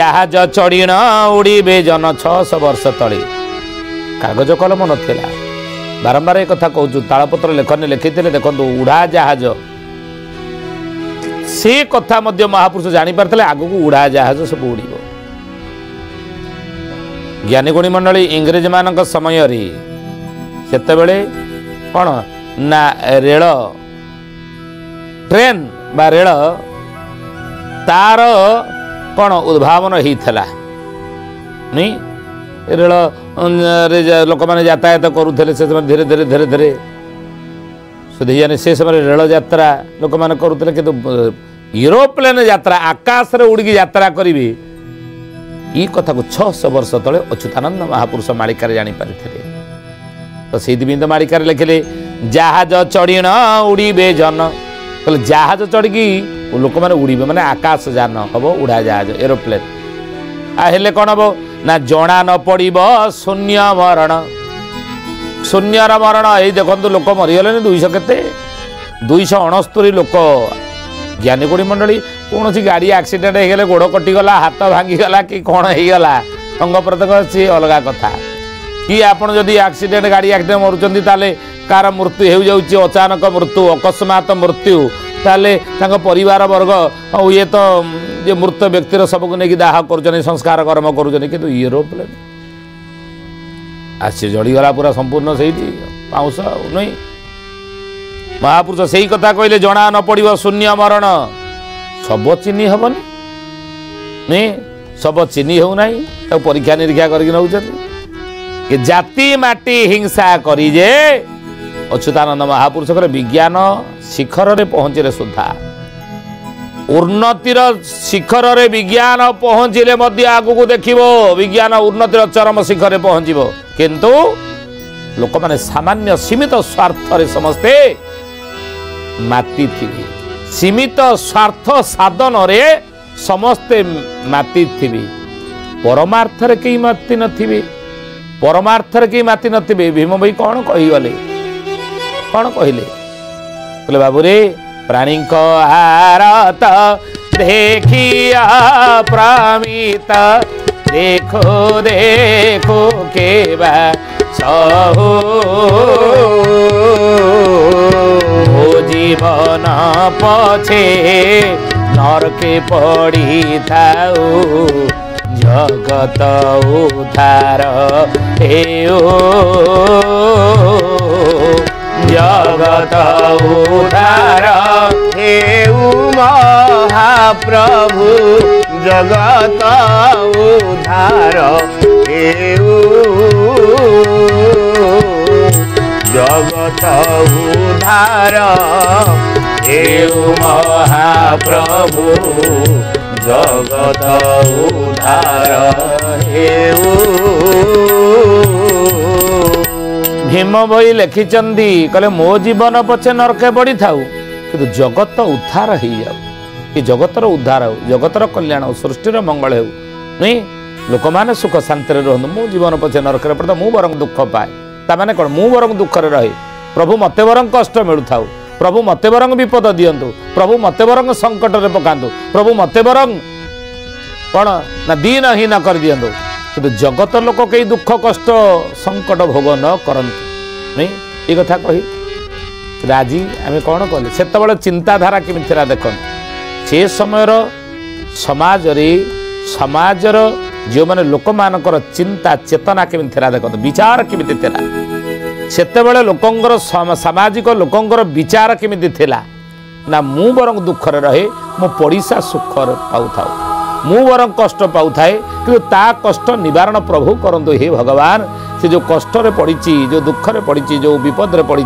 जहाज चढ़ीण उड़ीबे जन 600 वर्ष तले कागज कलम नथिला बारंबार एक कथा कहूँ तालपत्र लेखन लिखी देखो उड़ा जहाज से कथा मध्य महापुरुष जानी पारथिले आगु को उड़ा जहाज सब उड़ीब ज्ञानी गुणी मंडली इंग्रेज मान समय सेतेबेले कौन ना रेल ट्रेन बा रेल तार कौन उद्भावन होता नहीं रेल लोक मैंने यातायात करुले से समय धीरे धीरे धीरे धीरे सुधी से समय रेल यात्रा लोक मैंने करुले कि यूरोप्लेन यात्रा आकाश रे उड़ी यात्रा करेंगे ये कथा को 600 वर्ष तले अच्युतानंद महापुरुष मालिकार जानीपारे तो से तो मालिकार लिखिले जहाज चढ़ीण उड़ीबे जन कहले जहाज चढ़ी लोक मैंने उड़ीबे माने आकाश यान हम उड़ा जहाज एरोप्लेन हेले कौन हम ना जना न पड़ब शून्य मरण शून्यर मरण ये देखो लोक मरीगले 200 केते 269 लोक ज्ञानी गुणी मंडली कौन सी गाड़ी एक्सीडेंट हो गले गोड़ कटिगला हाथ भांगीगला कि कौन होगला अंग प्रत्यंग सी अलग कथा कि आपड़ जदि एक्सीडेंट गाड़ी एक्सीडेंट मरुँच ताले कार मृत्यु हो जाऊँगी अचानक मृत्यु अकस्मात मृत्यु ताले परिवार वर्ग ये तो जे मृत व्यक्तिर सबको नहीं दाह कर संस्कार कर्म कर यूरोप्लेन आसी जड़ीगला पूरा संपूर्ण से पाउस नहीं महापुरुष से ही कथा कहले जना न पड़ो शून्य मरण सब चिन्ह हेनी नहीं सब चिन्ह हो ना तो परीक्षा निरीक्षा कर जाति माटी हिंसा करी जे अच्युतानंद महापुरुष विज्ञान शिखर रे पहुँचले सुधा उन्नतिर शिखर रे विज्ञान पहुँचले आगू देखिबो विज्ञान उन्नतिर चरम शिखर रे पहुँचबो किंतु लोक माने सामान्य सीमित स्वार्थ रे समस्ते माती थी सीमित स्वार्थ साधन रे समस्ते माती थी परमार्थ रे कई माती नथिबे परमार्थ रे कई माती नथिबे भीम भाई कौन कहीगले कौन कहले बोले बाबू रे प्राणी को आरत देखिया प्रमित देखो देखो केबा सहु जीवन पछे नरके पड़ी थाऊ जगत उद्धार हेओ जगत उद्धार हेऊ महाप्रभु जगत उद्धार हेऊ जगत उद्धार हेऊ महाप्रभु जगत उद्धार हेऊ भीम भाई लिखिचंदी कहले मो जीवन पछे नरके पड़ी थाऊ कि जगत उद्धार हो जाऊ कि जगतर उद्धार हो जगतर कल्याण हो सृष्टिर मंगल हो नहीं लोक मैंने सुख शांति रुहतु मो जीवन पछे नरके पड़ता मु बरं दुख पाए ताने कौन मु बरं दुख रहे प्रभु मते बरं कष्ट मिलू थाऊ प्रभु मते बरं विपद दियंतु प्रभु मते बरं संकट रे पकांतु प्रभु मते बरं कौन ना दीनहीन कर दियंतु कि जगत लोक कई दुख कष्ट संकट भोग न करंतु नहीं ये कथा कही आज आम कौन कले से चिंताधारा केमी देख से समय समाजर जो मैंने लोक मानकर चिंता चेतना केमी देख विचार केमी सेतेबेले लोकंगर सामाजिक लोकंगर विचार केमी थिला ना मु बरं दुख रहे मो पड़िशा सुख पाऊ था मु बरं कष्ट पाऊ थाए कि ता कष्ट निवारण प्रभु करंतु हे भगवान से जो कष्ट रे पड़ी जो दुख रे पड़ी जो विपद रे पड़ी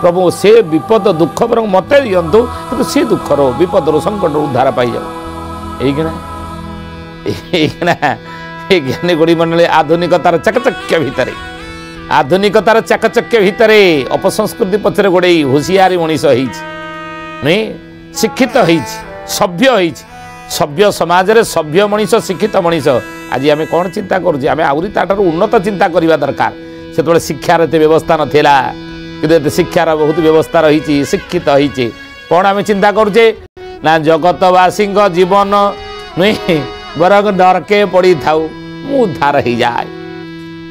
प्रभु से विपद दुख बरं मते दियंतु कि से दुख रो विपद रो संकट रो उद्धार पाई जाओ ये ज्ञानी गुणी मंडली आधुनिकतार चाकचक्य भितर आधुनिकतार चाकचक्य भितर अपसंस्कृति पछरे गोड़े होशियारी मनीष नहीं शिक्षित सभ्य सभ्य समाज रे सभ्य मनीष शिक्षित मनीष आज आम कौन चिंता करुचे आम आहरी ताठार उन्नत चिंता करवा दरकार से शिक्षार एत व्यवस्था नाला कि शिक्षार बहुत व्यवस्था रही शिक्षित होती कौन आम चिंता करुचे ना जगतवासी जीवन नहीं बरং नरके पड़ी थाऊ मु उद्धार हो जाए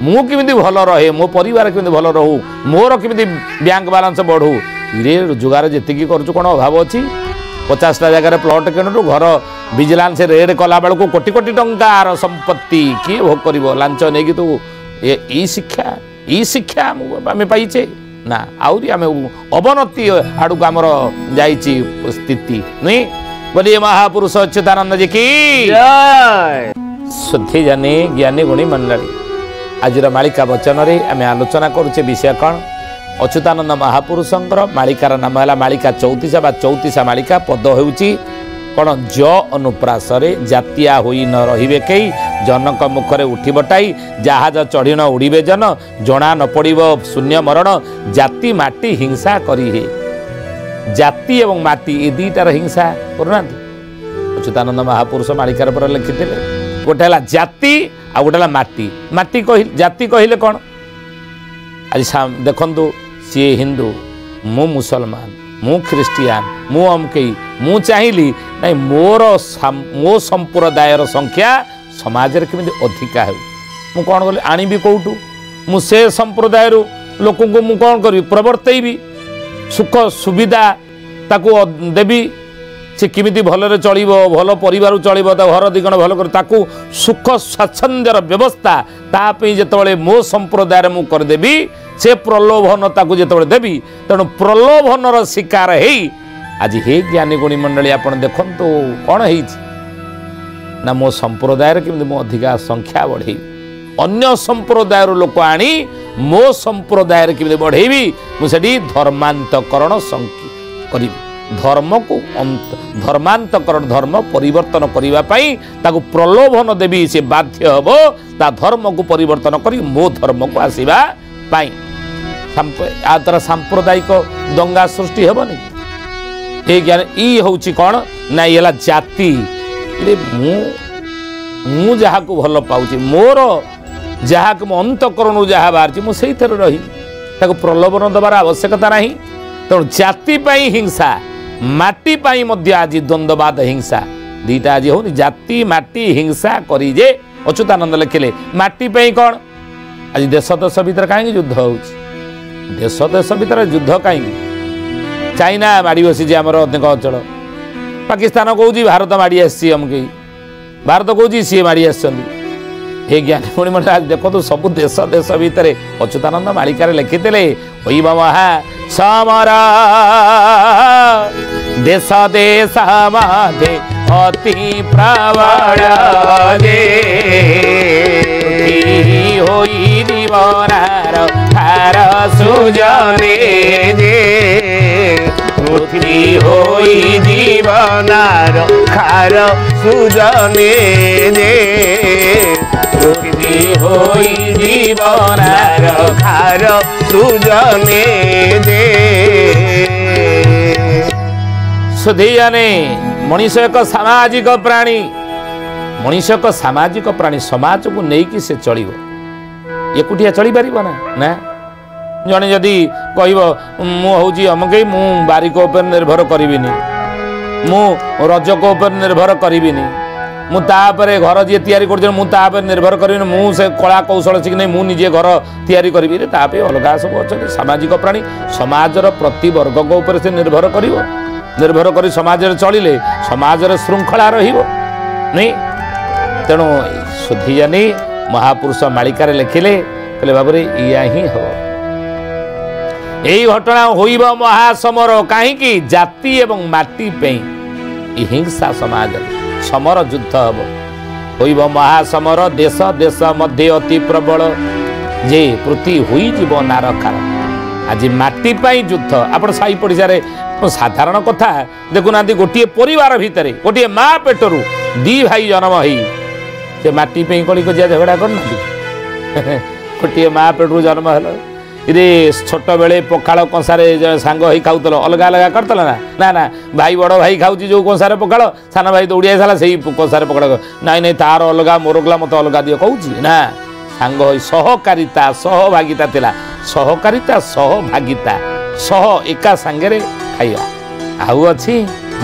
मु किमिति भल रहे मो परिवार किमिति भल रहू मोर किमिति बैंक बैलेंस बढ़ू रे रोजगार जी करूँ कौन अभाव अच्छी 50टा जगह प्लट किणु घर विजिलेंस रेड कला बेलू कोटी कोटी टंकार संपत्ति किए भोग कर लांच नहीं तू ये शिक्षा आम पाइचे ना आहरी आम अवनति आड़ को आमर जा स्थिति नहीं बोलिए महापुरुष अच्युतानंद जी की शुद्धि जानी ज्ञानी गुणी मंडली आज मालिका वचन रे आम आलोचना करुचे विषय कौन अच्युतानंद महापुरुषंकर मालिकार नाम है मालिका 34 बा 34 मालिका पद होउची कौन ज अनुप्रास जातिया होई न रहिबे कई जनक मुखरे उठी बटाई जहाज चढ़ी न उड़ीबे जन जना न पड़िब शून्य मरण जाति माटी हिंसा करी हे जाति एवं माटी ये दुईटार हिंसा करूना अच्युतानंद महापुरुष मालिकार पर लिखिते गोटे है जाति आ गोटे माटी माटी जाति कहले कौन आज देखु सी हिंदू मु मुसलमान मु ख्रिस्टियान मु अमकई मु चाहिए ना मो संप्रदायर संख्या समाज रे केमिति अधिका हो मु कौन बोले आनिबी कौटू मु से संप्रदाय लोक को मु कौन करी प्रवर्तैबी सुख सुविधा ताकू देवी से किमिति भलरे चलिबो भल परिवार चलिबो ता घर दिगण भल कर ताकू सुख स्वाच्छंद्यर व्यवस्था तापई जेतबेले मो संप्रदाय मु कर देबी से प्रलोभन ताकू जेतबेले देबी तेणु प्रलोभनर शिकार हेई आज हे ज्ञानी गुणी मंडली आपण देखंतु कौन है ना मो संप्रदाय केमिति मो अधिका संख्या बढ़े अन्य संप्रदाय लोक आनी मो संप्रदाय केमिति बढ़ेबी मुसेडी धर्मांतकरण करी धर्म को धर्मांतकरण धर्म परिवर्तन करने ताकू प्रलोभन देवी से बाध्य हम ता धर्म को परिवर्तन करी मो धर्म को आसवा द्वारा सांप्रदायिक दंगा सृष्टि हेबनी ये ज्ञान ई हूँ कौन ना ये जाति मु जहाँ को भल पाऊँ मोर जहाँ को अंतकरण जहाँ बाहर मुझे रही प्रलोभन दबार आवश्यकता नहीं तेणु जाति हिंसा माटी पाई मध्य आज द्वंद्ववाद हिंसा दीटा आज हो जाति माटी हिंसा करी जे अच्युतानंद लिखिले माटी पाई कौन आज देश देश भितर कहीं युद्ध हो देश देश भितर युद्ध कहीं चाइना माड़ी बसी आमर अनेक अंचल पाकिस्तान कौच भारत माड़ी आसी अमके भारत कौच सी माड़ी आसछंती ज्ञानी पुणी मैं आज देखो सब देश देश भितर अच्युतानंद मालिकार लिखिते महा समर देश देश माधे अति प्रबल होई जीवनार खार सुजने पृथ्वी होई जीवनार खार सुजने पृथ्वी होई जीवनार खार सुजने सुधीयने मनीष एक सामाजिक प्राणी मनीष एक सामाजिक प्राणी समाज को लेकिन से चलो एकुटिया चली पार ना जड़े जदि कह मुझे अमकई मु बारिक उपर निर्भर करी मु रजक उपर निर्भर करी मुझे घर जी तैयारी कर निर्भर करी मुझे कला कौशल शिख नहीं मुझे घर तैयारी करी अलग सब अच्छा सामाजिक प्राणी समाजर प्रति वर्ग को ऊपर से निर्भर कर समाज चलिले समाज श्रृंखला रही तेणु सुधीजानी महापुरुष मालिकार लिखिले कहले बाबरे या ही हम यही घटना होइब महासमर कहीं जाति एवं माटी पे हिंसा समाज समर युद्ध हम होइब महासमर देश देश मध्य अति प्रबल जे पृथ्वी हुई जीव नारकार आज माटी पाई युद्ध आप साई पड़िशा साधारण कथा देखुना गोटे परिवार भितर गोटे माँ पेटरू दी भाई जन्म हो से माटी पे कली कजिया झगड़ा करना गोटे माँ पेटरू जन्म है छोट बेले पखाड़ कंसारे सांग ही खाऊल अलग अलग करतल ना ना भाई बड़ भाई खाऊँ जो कंसारे पखाड़ सान भाई दौड़ी आसाला से कंसारे पखाड़ नाई नहीं तार अलग मोर गला मत अलग दिए कहूँ ना सांग सहकारिता सहभागिता थिला सहकारिता सहभागिता सह एका सांगे खाइबा आउ अच्छी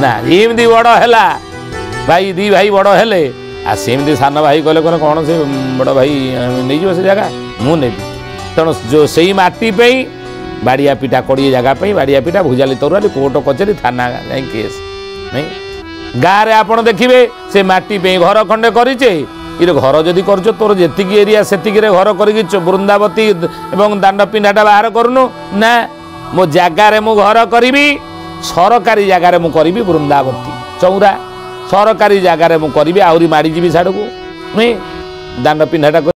ना एमती बड़ है भाई दी भाई बड़ हेले आ सेमती सान भाई कहले कौन से बड़ भाई नहीं जो से जगह मु नेबी तेणु जो से माटी पे बाड़िया पिटा कोड़े जगह पे बाड़िया पिटा भुजाली तरुआली कोर्ट कचेरी थाना जाए केस नहीं गाँव में आपड़ देखिए से माटी पे घर खंडे करे ये घर जदि कर तोर जी एरिया से घर कर बृंदावती एवं दांड पिंडाटा बाहर करूनु ना मो जगार मु घर करी सरकारी जगार मु करी बृंदावती चौरा सरकारी जगार मु करी आहरी माड़ीजी साड़ को नहीं दांड पिंडाटा